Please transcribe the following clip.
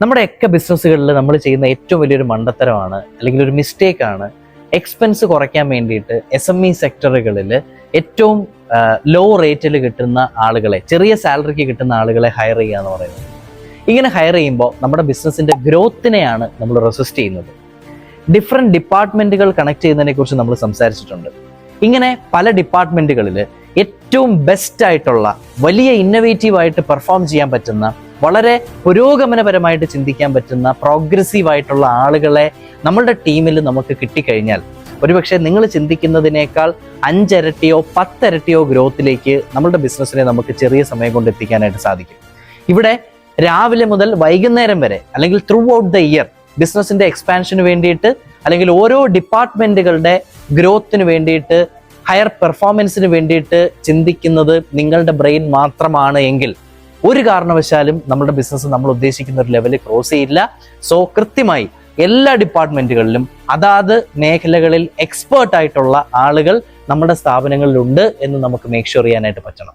നമ്മുടെയൊക്കെ ബിസിനസ്സുകളിൽ നമ്മൾ ചെയ്യുന്ന ഏറ്റവും വലിയൊരു മണ്ടത്തരമാണ് അല്ലെങ്കിൽ ഒരു മിസ്റ്റേക്കാണ് എക്സ്പെൻസ് കുറയ്ക്കാൻ വേണ്ടിയിട്ട് SME സെക്ടറുകളിൽ ഏറ്റവും ലോ റേറ്റിൽ കിട്ടുന്ന ആളുകളെ, ചെറിയ സാലറിക്ക് കിട്ടുന്ന ആളുകളെ ഹയർ ചെയ്യുക എന്ന് പറയുന്നത്. ഇങ്ങനെ ഹയർ ചെയ്യുമ്പോൾ നമ്മുടെ ബിസിനസ്സിൻ്റെ ഗ്രോത്തിനെയാണ് നമ്മൾ റെസിസ്റ്റ് ചെയ്യുന്നത്. ഡിഫറെൻറ്റ് ഡിപ്പാർട്ട്മെൻറ്റുകൾ കണക്ട് ചെയ്യുന്നതിനെ കുറിച്ച് നമ്മൾ സംസാരിച്ചിട്ടുണ്ട്. ഇങ്ങനെ പല ഡിപ്പാർട്ട്മെൻറ്റുകളിൽ ഏറ്റവും ബെസ്റ്റ് ആയിട്ടുള്ള, വലിയ ഇന്നൊവേറ്റീവായിട്ട് പെർഫോം ചെയ്യാൻ പറ്റുന്ന, വളരെ പുരോഗമനപരമായിട്ട് ചിന്തിക്കാൻ പറ്റുന്ന, പ്രോഗ്രസീവ് ആയിട്ടുള്ള ആളുകളെ നമ്മളുടെ ടീമിൽ നമുക്ക് കിട്ടിക്കഴിഞ്ഞാൽ ഒരുപക്ഷെ നിങ്ങൾ ചിന്തിക്കുന്നതിനേക്കാൾ 5 ഇരട്ടിയോ 10 ഇരട്ടിയോ ഗ്രോത്തിലേക്ക് നമ്മളുടെ ബിസിനസ്സിനെ നമുക്ക് ചെറിയ സമയം കൊണ്ട് എത്തിക്കാനായിട്ട് സാധിക്കും. ഇവിടെ രാവിലെ മുതൽ വൈകുന്നേരം വരെ അല്ലെങ്കിൽ ത്രൂ ഔട്ട് ദ ഇയർ ബിസിനസ്സിന്റെ എക്സ്പാൻഷന് വേണ്ടിയിട്ട് അല്ലെങ്കിൽ ഓരോ ഡിപ്പാർട്ട്മെന്റുകളുടെ ഗ്രോത്തിന് വേണ്ടിയിട്ട്, ഹയർ പെർഫോമൻസിന് വേണ്ടിയിട്ട് ചിന്തിക്കുന്നത് നിങ്ങളുടെ ബ്രെയിൻ മാത്രമാണ് എങ്കിൽ ഒരു കാരണവശാലും നമ്മുടെ ബിസിനസ് നമ്മൾ ഉദ്ദേശിക്കുന്ന ഒരു ലെവലിൽ ക്രോസ് ചെയ്യില്ല. സോ കൃത്യമായി എല്ലാ ഡിപ്പാർട്ട്മെന്റുകളിലും അതാത് മേഖലകളിൽ എക്സ്പേർട്ട് ആയിട്ടുള്ള ആളുകൾ നമ്മുടെ സ്ഥാപനങ്ങളിലുണ്ട് എന്ന് നമുക്ക് മേക്ക് ഷുവർ ചെയ്യാനായിട്ട് പറ്റണം.